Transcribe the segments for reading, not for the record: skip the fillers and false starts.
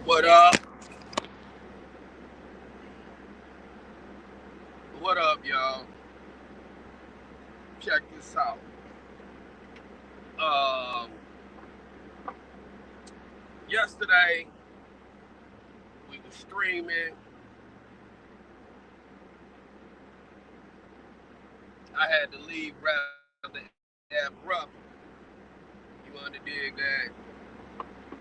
What up? What up, y'all? Check this out. Um, Yesterday we were streaming. I had to leave rather abruptly. You underdig that?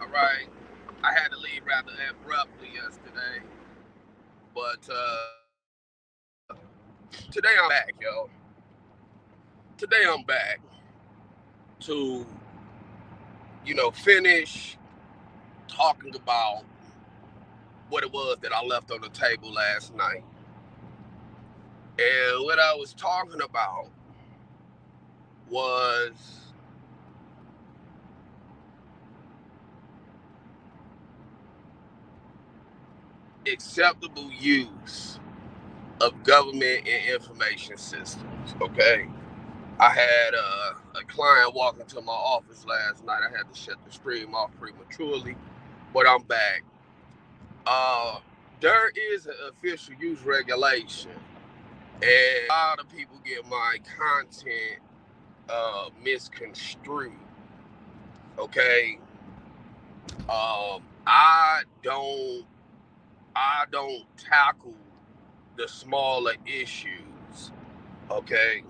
All right. I had to leave rather abruptly yesterday, but today I'm back, yo. Today I'm back to finish talking about what it was that I left on the table last night. And what I was talking about was acceptable use of government and information systems. Okay, I had a client walk into my office last night. I had to shut the stream off prematurely, but I'm back. Uh, there is an official use regulation, and a lot of people get my content misconstrued. Okay, I don't tackle the smaller issues. Okay,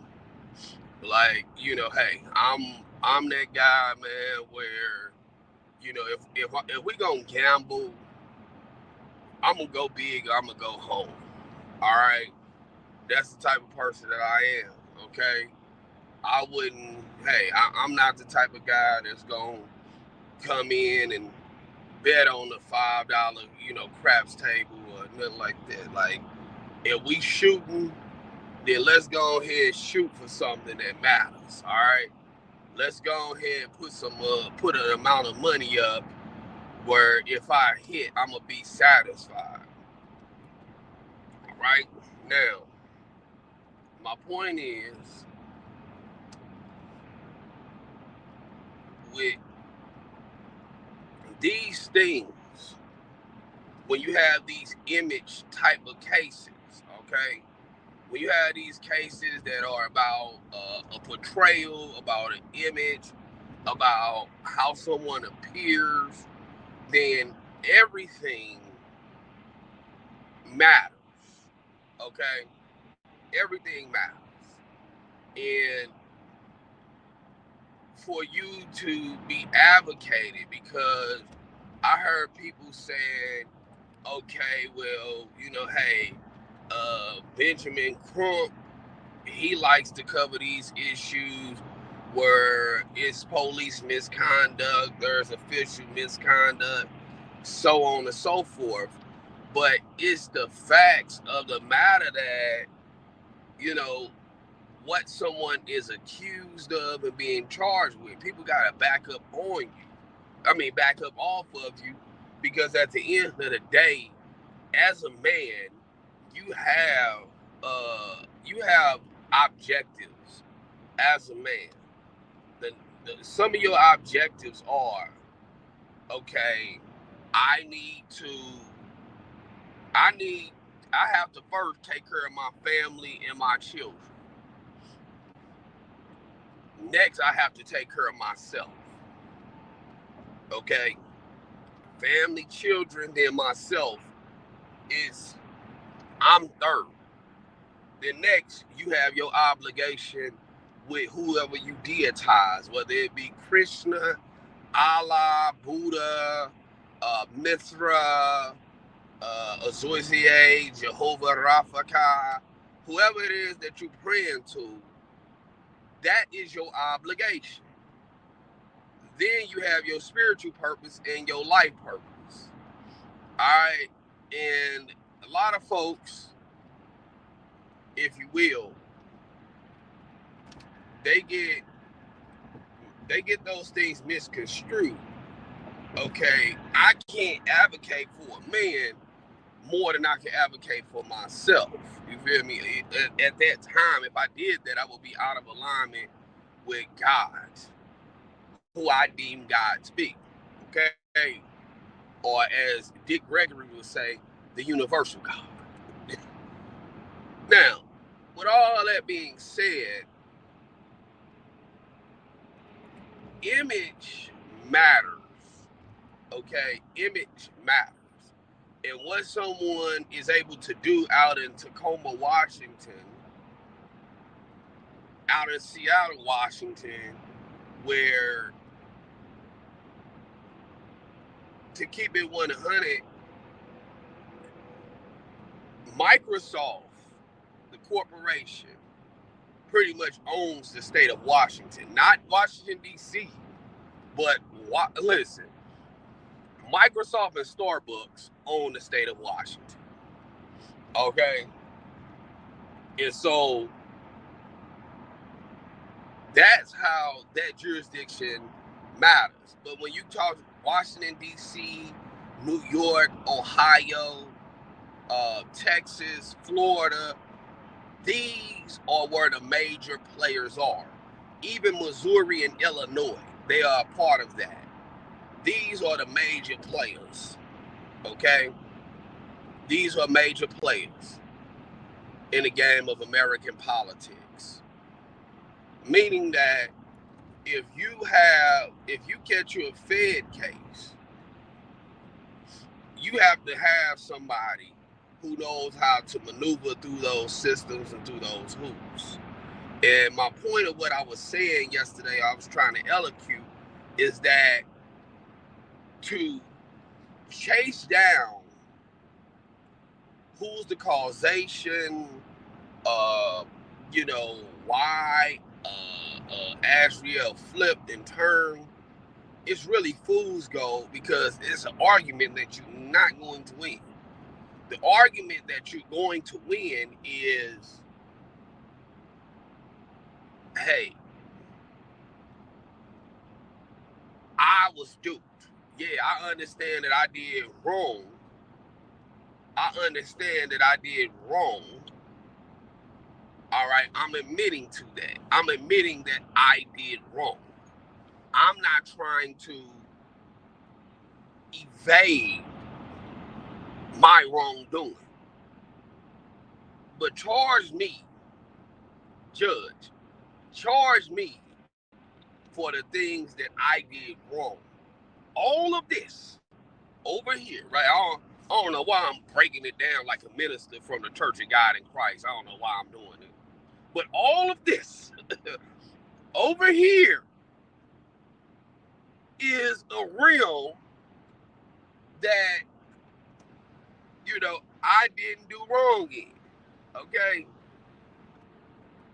like hey, I'm that guy, man. Where if we gonna gamble, I'm gonna go big. I'm gonna go home. All right, that's the type of person that I am. Okay, I wouldn't. Hey, I'm not the type of guy that's gonna come in and bet on the $5 craps table or nothing like that. Like if we shooting, then let's go ahead and shoot for something that matters. All right, let's go ahead and put an amount of money up where if I hit, I'm gonna be satisfied. All right, now my point is with these things, when you have these image type of cases, okay, when you have these cases that are about a portrayal, about an image, about how someone appears, then everything matters. Okay, everything matters, and for you to be advocated, because I heard people saying, okay, well, hey, Benjamin Crump, he likes to cover these issues where it's police misconduct, there's official misconduct, so on and so forth. But it's the facts of the matter that, you know, what someone is accused of and being charged with. People got to back up on you. Back up off of you, because at the end of the day, as a man, you have you have objectives as a man. The, some of your objectives are, okay, I need to I need I have to first take care of my family and my children. Next, I have to take care of myself. Okay? Family, children, then myself is I'm third. Then next, you have your obligation with whoever you deitize, whether it be Krishna, Allah, Buddha, Mithra, Azoizier, Jehovah Rafaka, whoever it is that you're praying to, that is your obligation. Then you have your spiritual purpose and your life purpose. All right. And a lot of folks, if you will, they get those things misconstrued. Okay, I can't advocate for a man more than I can advocate for myself. You feel me? At that time, if I did that, I would be out of alignment with God, who I deem God to be. Okay, or as Dick Gregory would say, the universal God. Now, with all that being said, image matters. Okay, image matters. And what someone is able to do out in Tacoma, Washington, out in Seattle, Washington, where, to keep it 100, Microsoft, the corporation, pretty much owns the state of Washington. Not Washington, D.C., but listen, Microsoft and Starbucks own the state of Washington. Okay? And so that's how that jurisdiction matters. But when you talk Washington, D.C., New York, Ohio, Texas, Florida, these are where the major players are. Even Missouri and Illinois, they are a part of that. These are the major players, okay? These are major players in the game of American politics. Meaning that if you catch you a Fed case, you have to have somebody who knows how to maneuver through those systems and through those hoops. And my point of what I was saying yesterday, I was trying to elocute, is that to chase down who's the causation, why Asriel flipped and turned, it's really fool's gold, because it's an argument that you're not going to win. The argument that you're going to win is, hey, I was duped. Yeah, I understand that I did wrong. All right, I'm admitting to that. I'm admitting that I did wrong. I'm not trying to evade my wrongdoing. But charge me, judge, charge me for the things that I did wrong. All of this over here, right? I don't know why I'm breaking it down like a minister from the Church of God in Christ. I don't know why I'm doing it. But all of this over here is a realm that, I didn't do wrong in. Okay?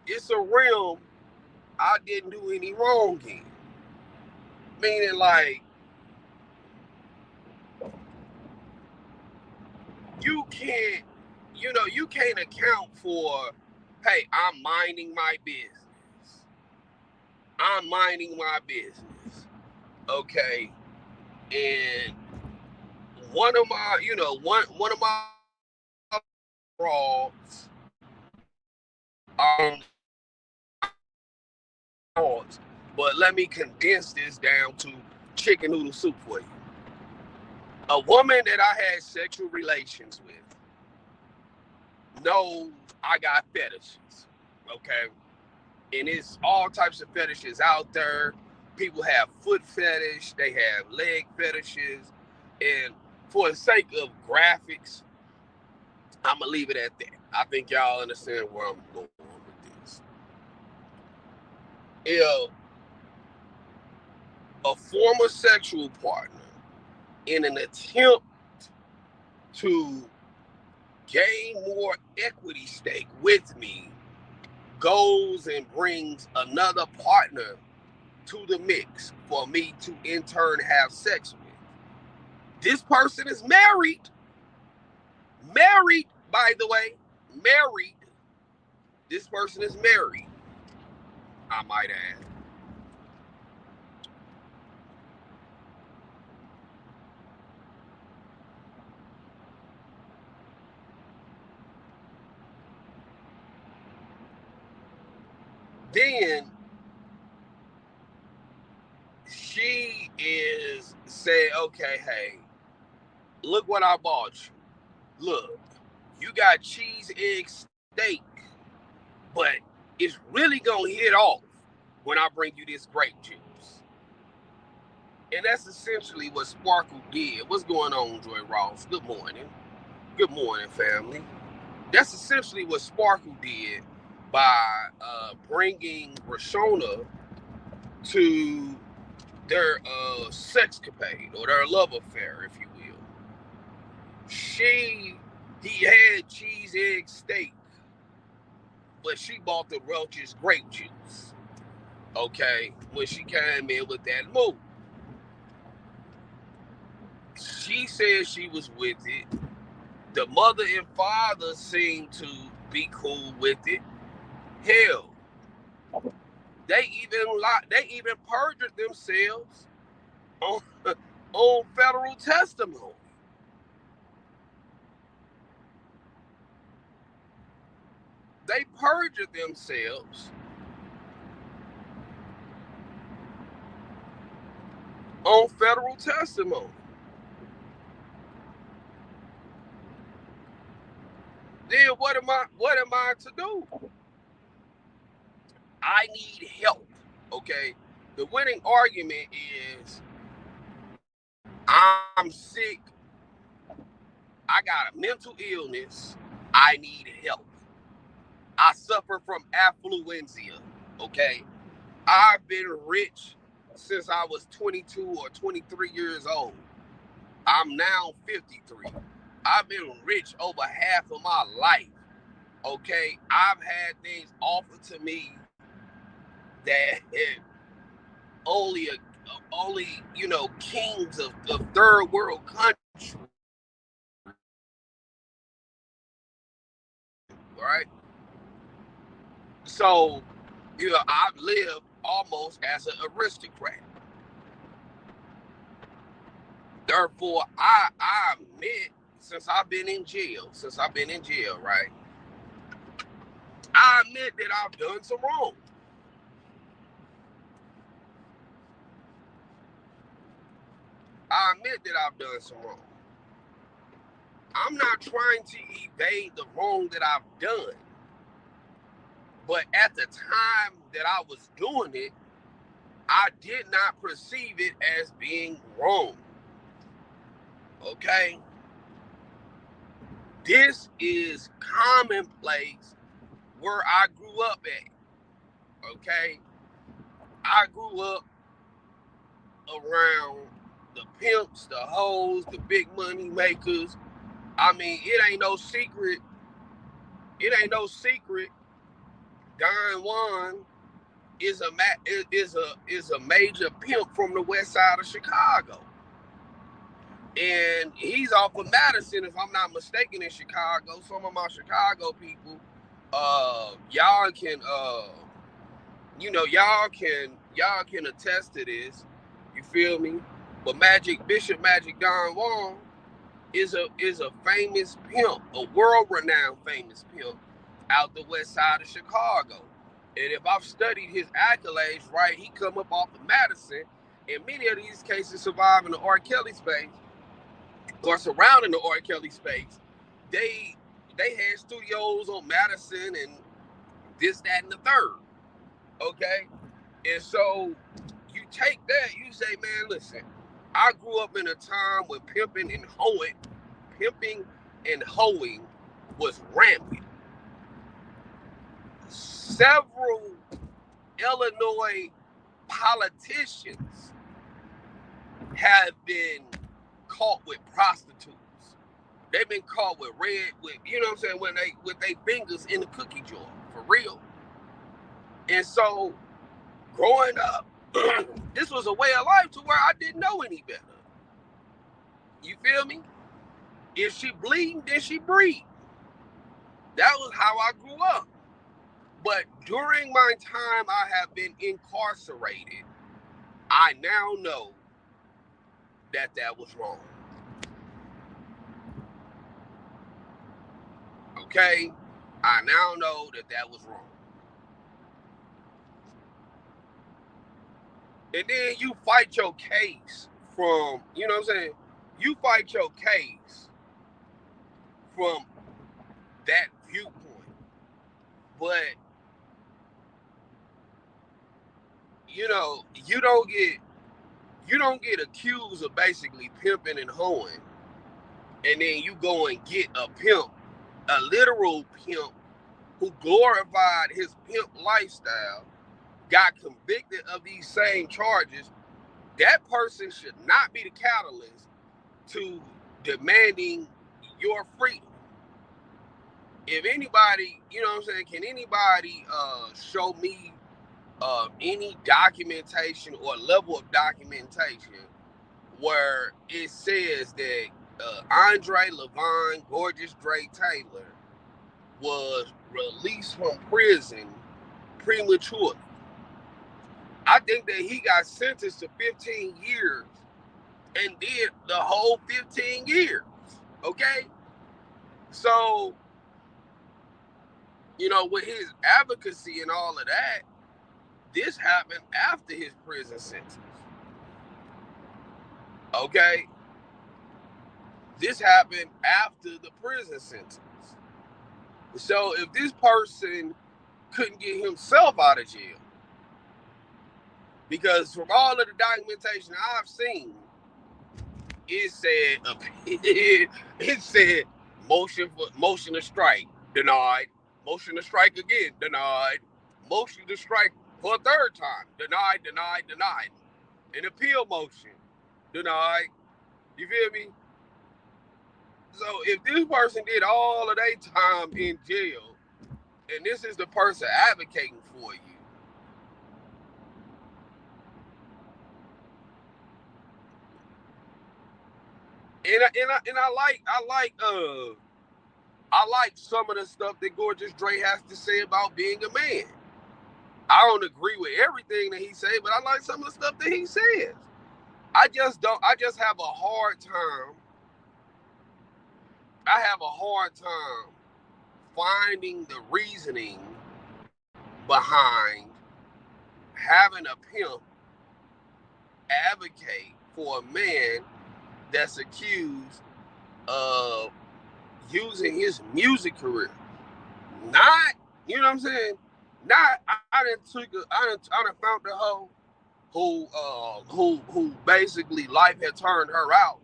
It's a realm I didn't do any wrong in. Meaning, like, you can't account for, hey, I'm minding my business. Okay. And one of my, one of my frauds, but let me condense this down to chicken noodle soup for you. A woman that I had sexual relations with knows I got fetishes, okay? And it's all types of fetishes out there. People have foot fetish, they have leg fetishes, and for the sake of graphics, I'm gonna leave it at that. I think y'all understand where I'm going with this. A former sexual partner, in an attempt to gain more equity stake with me, goes and brings another partner to the mix for me to in turn have sex with. This person is married. Married, by the way. Married. This person is married, I might add. Then she is saying, okay, hey, look what I bought you. Look, you got cheese, egg, steak, but it's really gonna hit off when I bring you this grape juice. And that's essentially what Sparkle did. What's going on, Joy Ross? Good morning. Good morning, family. That's essentially what Sparkle did by bringing Rashona to their sexcapade or their love affair, if you will. He had cheese, egg, steak, but she bought the Welch's grape juice. Okay, when she came in with that move, she said she was with it. The mother and father seemed to be cool with it. Hell, they even perjured themselves on, on federal testimony. They perjured themselves on federal testimony. Then what am I to do? I need help. Okay. The winning argument is I'm sick. I got a mental illness. I need help. I suffer from affluenza. Okay. I've been rich since I was 22 or 23 years old. I'm now 53. I've been rich over half of my life. Okay. I've had things offered to me that only kings of third world countries, right? So I've lived almost as an aristocrat. Therefore, I admit, since I've been in jail, right? I admit that I've done some wrong. I admit that I've done some wrong. I'm not trying to evade the wrong that I've done. But at the time that I was doing it, I did not perceive it as being wrong. Okay? This is commonplace where I grew up at. Okay? I grew up around the pimps, the hoes, the big money makers. I mean, it ain't no secret. Don Juan is a major pimp from the west side of Chicago. And he's off of Madison, if I'm not mistaken, in Chicago. Some of my Chicago people, y'all can attest to this. You feel me? But Bishop Magic Don Juan is a famous pimp, a world-renowned famous pimp out the west side of Chicago. And if I've studied his accolades right, he come up off of Madison, and many of these cases survive in the R. Kelly space or surrounding the R. Kelly space. They had studios on Madison and this, that, and the third. Okay? And so you take that, you say, man, listen, I grew up in a time when pimping and hoeing was rampant. Several Illinois politicians have been caught with prostitutes. They've been caught with you know what I'm saying, when they with their fingers in the cookie jar, for real. And so growing up, this was a way of life to where I didn't know any better. You feel me? If she bleeding, then she breathe. That was how I grew up. But during my time I have been incarcerated, I now know that was wrong. Okay? I now know that was wrong. And then you fight your case from, you know what I'm saying? you fight your case from that viewpoint, but you know, you don't get accused of basically pimping and hoeing, and then you go and get a pimp, a literal pimp who glorified his pimp lifestyle, got convicted of these same charges. That person should not be the catalyst to demanding your freedom. If anybody, you know what I'm saying, can anybody show me any documentation or level of documentation where it says that Andre Levine, Gorgeous Dre Taylor, was released from prison prematurely? I think that he got sentenced to 15 years and did the whole 15 years. Okay? So, you know, with his advocacy and all of that, this happened after his prison sentence. Okay? This happened after the prison sentence. So if this person couldn't get himself out of jail, because from all of the documentation I've seen, it said motion to strike, denied, motion to strike again, denied, motion to strike for a third time, denied, an appeal motion, denied. You feel me? So if this person did all of their time in jail, and this is the person advocating for you, and I like some of the stuff that Gorgeous Dre has to say about being a man. I don't agree with everything that he says, but I like some of the stuff that he says. I just have a hard time. I have a hard time finding the reasoning behind having a pimp advocate for a man that's accused of using his music career. Not, you know what I'm saying? Not, I done found the hoe who basically life had turned her out.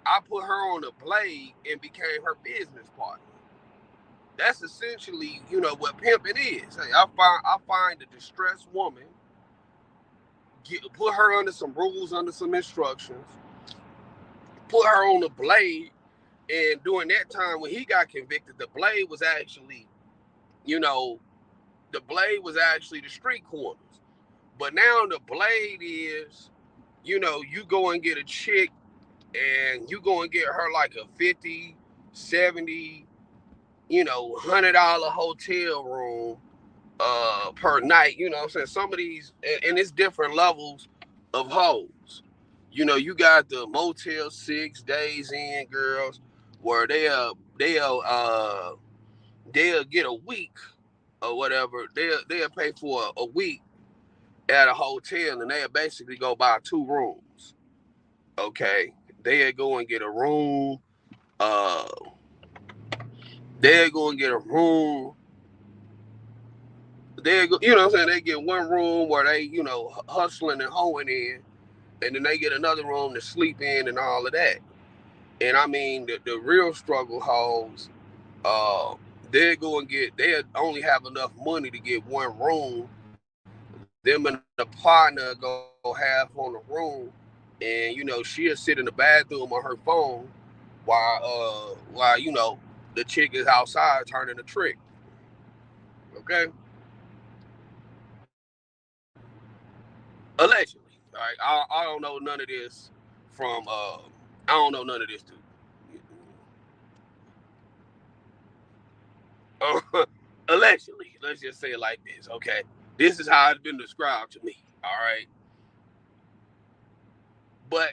I put her on a blade and became her business partner. That's essentially, you know, what pimping is. Hey, I find a distressed woman, put her under some rules, under some instructions, put her on the blade, and during that time when he got convicted, the blade was actually, you know, the blade was actually the street corners. But now the blade is, you know, you go and get a chick and you go and get her like a 50, 70, you know, $100 hotel room per night. You know what I'm saying? Some of these, and it's different levels of hoes. You know, you got the Motel 6 Days In girls where they'll get a week or whatever. They'll pay for a week at a hotel, and they'll basically go buy 2 rooms. Okay, they'll go and get a room. Uh, they'll go and get a room. They go, you know what I'm saying? They get one room where they, you know, hustling and hoeing in, and then they get another room to sleep in and all of that. And I mean, the real struggle hoes, they go and they only have enough money to get one room. Them and the partner go half on the room, and you know she'll sit in the bathroom on her phone while you know the chick is outside turning a trick. Okay, allegedly. All right, I don't know none of this from I don't know none of this too. Allegedly, let's just say it like this. Okay, this is how it's been described to me. All right, but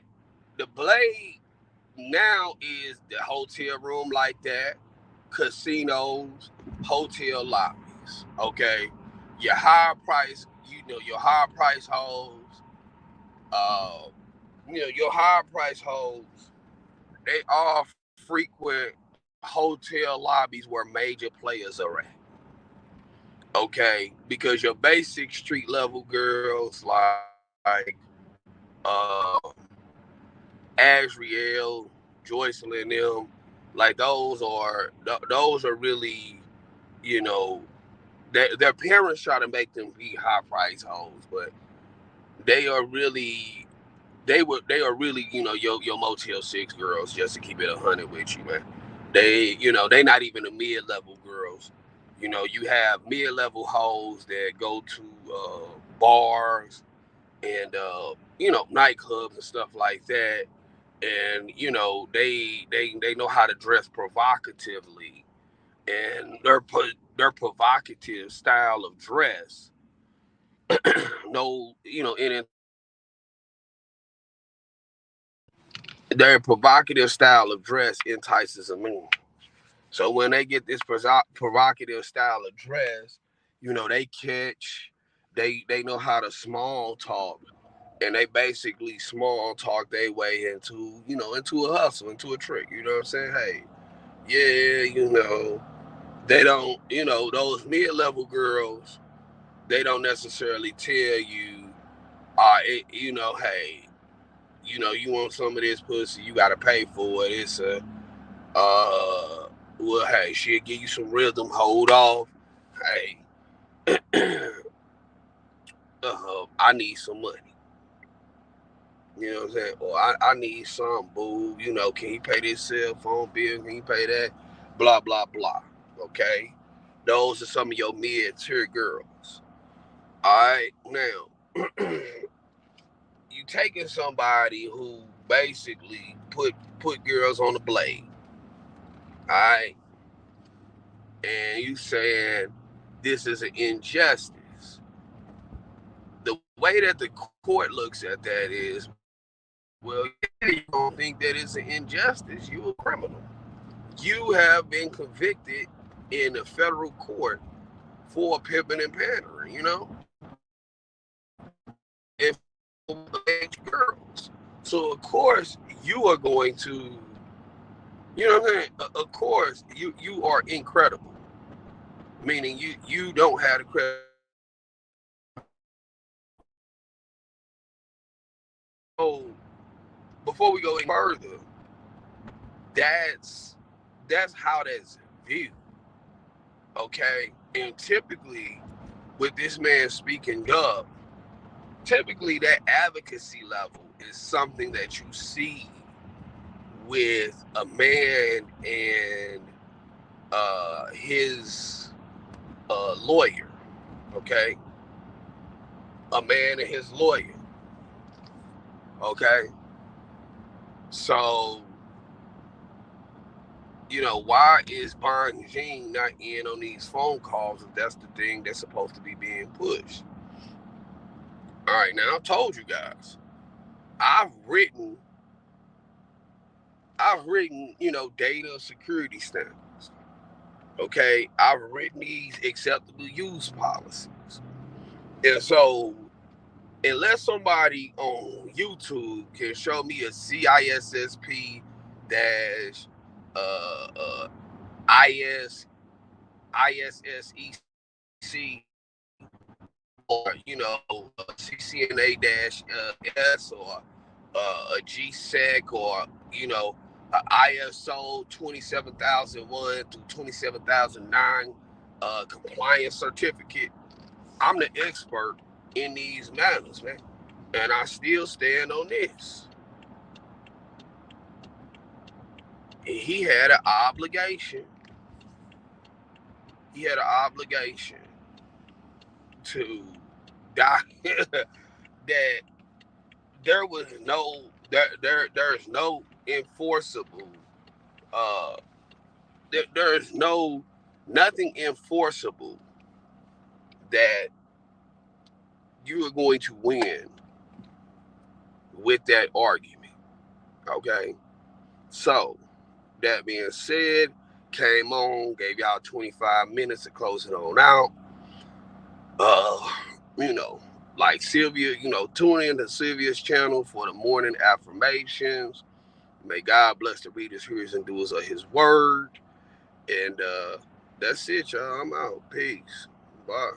the blade now is the hotel room like that, casinos, hotel lobbies. Okay, your high price, you know, your high price hoes, uh, you know, your high price hoes. all frequent hotel lobbies where major players are at. Okay, because your basic street level girls like Asriel, Joycelyn, them, like those are really, you know, their parents try to make them be high price hoes, but they are really they are really, your Motel 6 girls, just to keep it 100 with you, man. They not even the mid level girls. You have mid level hoes that go to bars and nightclubs and stuff like that, and they know how to dress provocatively, and their provocative style of dress no in their provocative style of dress entices a man. So when they get this provocative style of dress, they know how to small talk, and they basically small talk their way into a hustle, into a trick. You know what I'm saying? Hey, yeah, they don't, those mid level girls, they don't necessarily tell you, hey, you want some of this pussy, you got to pay for it. It's a well, hey, she'll give you some rhythm, hold off. Hey, I need some money. You know what I'm saying? Or I need some, boo. Can you pay this cell phone bill? Can you pay that? Blah, blah, blah. Okay? Those are some of your mid-tier girls. All right? Now, you taking somebody who basically put girls on the blade. All right? And you saying this is an injustice. The way that the court looks at that is, well, yeah, you don't think that it's an injustice. You a criminal. You have been convicted in a federal court for pimping and pandering, and girls. So of course you are going to, what I'm saying? Of course you are incredible, meaning you don't have the credit. So before we go any further, that's how that's viewed. Okay, and typically with this man speaking up, typically that advocacy level is something that you see with a man and his lawyer. Okay, a man and his lawyer. Okay, so why is Bon Jean not in on these phone calls if that's the thing that's supposed to be being pushed? All right, now I've told you guys, I've written, data security standards. Okay, I've written these acceptable use policies, and so unless somebody on YouTube can show me a CISSP dash IS ISSEC, or CCNA dash S, or a GSEC, or a ISO 27001 through 27009 compliance certificate, I'm the expert in these matters, man. And I still stand on this. He had an obligation. He had an obligation to die. That there was there's no enforceable there's nothing enforceable that you are going to win with that argument. Okay, so that being said, came on, gave y'all 25 minutes to close it on out. You know, like Sylvia, tune in to Sylvia's channel for the morning affirmations. May God bless the readers, hearers, and doers of his word. And that's it, y'all. I'm out. Peace. Bye.